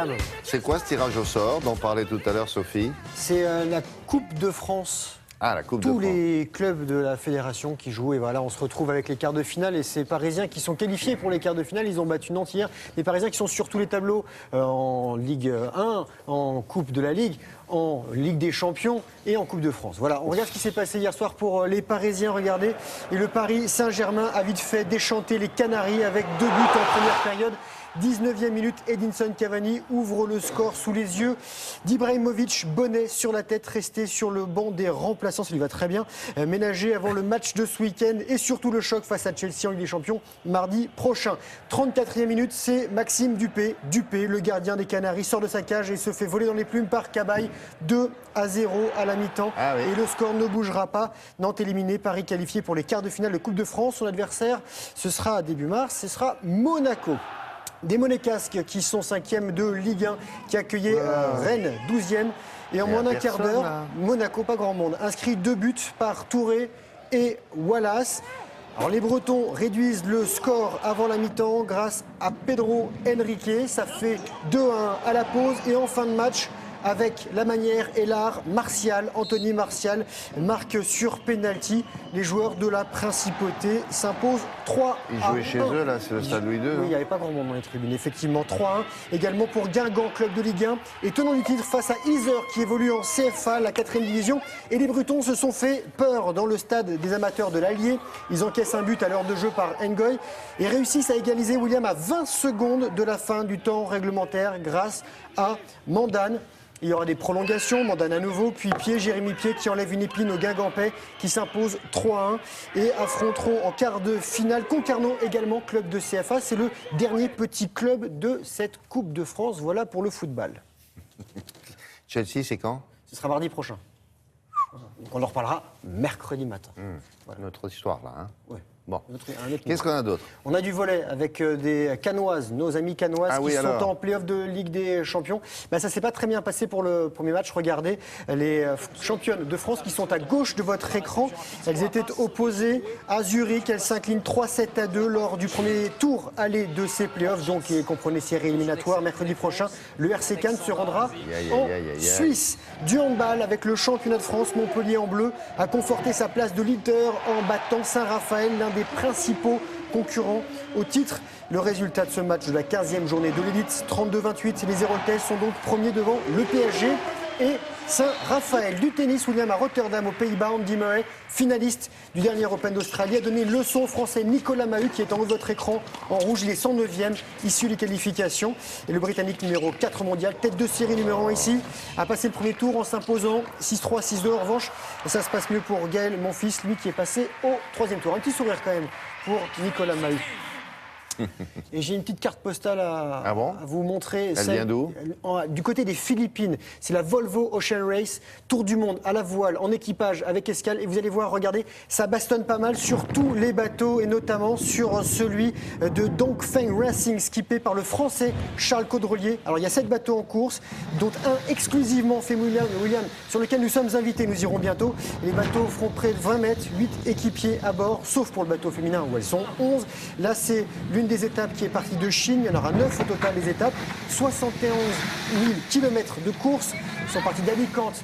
dames. C'est quoi ce tirage au sort dont parlait tout à l'heure Sophie? C'est la Coupe de France. Ah, la Coupe de Tous France. les clubs de la fédération qui jouent, et voilà, on se retrouve avec les quarts de finale. Et ces Parisiens qui sont qualifiés pour les quarts de finale, ils ont battu Nantes hier. Les Parisiens qui sont sur tous les tableaux en Ligue 1, en Coupe de la Ligue, en Ligue des Champions et en Coupe de France. Voilà, on regarde ce qui s'est passé hier soir pour les Parisiens, regardez. Et le Paris Saint-Germain a vite fait déchanter les Canaries avec 2 buts en première période. 19e minute, Edinson Cavani ouvre le score sous les yeux d'Ibrahimovic, bonnet sur la tête, resté sur le banc des remplaçants, ça lui va très bien, ménagé avant le match de ce week-end et surtout le choc face à Chelsea en Ligue des Champions mardi prochain. 34e minute, c'est Maxime Dupé, le gardien des Canaries, sort de sa cage et se fait voler dans les plumes par Cabaye, 2-0 à la mi-temps. Ah oui. Et le score ne bougera pas. Nantes éliminé, Paris qualifié pour les quarts de finale de Coupe de France. Son adversaire, ce sera début mars, ce sera Monaco. Des Monégasques qui sont 5e de Ligue 1, qui accueillait Rennes 12e. Et en moins d'un quart d'heure, Monaco, pas grand monde, inscrit 2 buts par Touré et Wallace. Alors les Bretons réduisent le score avant la mi-temps grâce à Pedro Henrique. Ça fait 2-1 à la pause et en fin de match, avec la manière et l'art, Anthony Martial marque sur penalty. Les joueurs de la Principauté s'imposent 3-1. Ils jouaient chez eux, là, c'est le stade Louis II. Oui, il n'y avait pas grand monde dans les tribunes, effectivement. 3-1 également pour Guingamp, club de Ligue 1. Et tenant du titre face à Yzeure, qui évolue en CFA, la 4e division. Et les Bretons se sont fait peur dans le stade des amateurs de l'Allier. Ils encaissent un but à l'heure de jeu par Ngoy et réussissent à égaliser William à 20 secondes de la fin du temps réglementaire grâce à Mandane. Il y aura des prolongations, Mandane à nouveau, puis Jérémy Pied qui enlève une épine au Guingampais qui s'impose 3-1 et affronteront en quart de finale Concarneau également, club de CFA. C'est le dernier petit club de cette Coupe de France. Voilà pour le football. Chelsea, c'est quand? Ce sera mardi prochain. Donc on en reparlera mercredi matin. Voilà. Notre histoire, là. Hein. Ouais. Bon. Un autre Qu'est-ce qu'on a d'autre? On a du volley avec des Canoises, nos amis Canoises qui sont en play-off de Ligue des Champions. Ben, ça ne s'est pas très bien passé pour le premier match. Regardez les championnes de France qui sont à gauche de votre écran. Elles étaient opposées à Zurich. Elles s'inclinent 3-7-2 lors du premier tour aller de ces play-offs, donc qui comprenait séries éliminatoires. Mercredi prochain, le RC Cannes se rendra en Suisse. Du handball avec le championnat de France, Montpellier en bleu a conforté sa place de leader en battant Saint-Raphaël, l'un des principaux concurrents au titre. Le résultat de ce match de la 15e journée de l'élite, 32-28. Les Héroltais sont donc premiers devant le PSG et Saint-Raphaël. Du tennis, William à Rotterdam aux Pays-Bas, Andy Murray, finaliste du dernier Open d'Australie, a donné leçon au Français Nicolas Mahut qui est en haut de votre écran en rouge. Il est 109e, issu des qualifications. Et le Britannique numéro 4 mondial, tête de série numéro 1 ici, a passé le premier tour en s'imposant 6-3, 6-2. En revanche, ça se passe mieux pour Gaël, mon fils, lui qui est passé au 3e tour. Un petit sourire quand même pour Nicolas Mahut. Et j'ai une petite carte postale à vous montrer. Elle vient d'où? Du côté des Philippines. C'est la Volvo Ocean Race, tour du monde à la voile, en équipage, avec escale. Et vous allez voir, regardez, ça bastonne pas mal sur tous les bateaux et notamment sur celui de Dongfeng Racing, skippé par le Français Charles Caudrelier. Alors il y a 7 bateaux en course, dont un exclusivement fait William, sur lequel nous sommes invités. Nous irons bientôt. Les bateaux feront près de 20 mètres, 8 équipiers à bord, sauf pour le bateau féminin où elles sont 11. Là, c'est l'une des étapes qui est partie de Chine. Il y en aura 9 au total des étapes. 71 000 km de course. Ils sont partis d'Alicante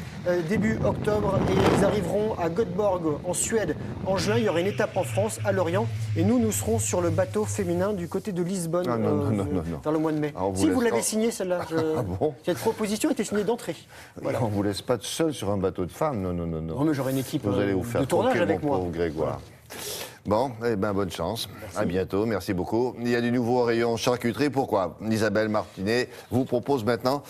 début octobre et ils arriveront à Göteborg en Suède en juin. Il y aura une étape en France, à Lorient. Et nous serons sur le bateau féminin du côté de Lisbonne dans le mois de mai. Si vous l'avez signé celle-là, cette proposition était signée d'entrée. Voilà. On ne vous laisse pas seul sur un bateau de femmes. Non. Non, mais j'aurai une équipe vous allez vous faire de tournage avec moi. Grégoire. Bon, eh ben bonne chance. Merci. À bientôt, merci beaucoup. Il y a du nouveau rayon charcuterie. Pourquoi? Isabelle Martinet vous propose maintenant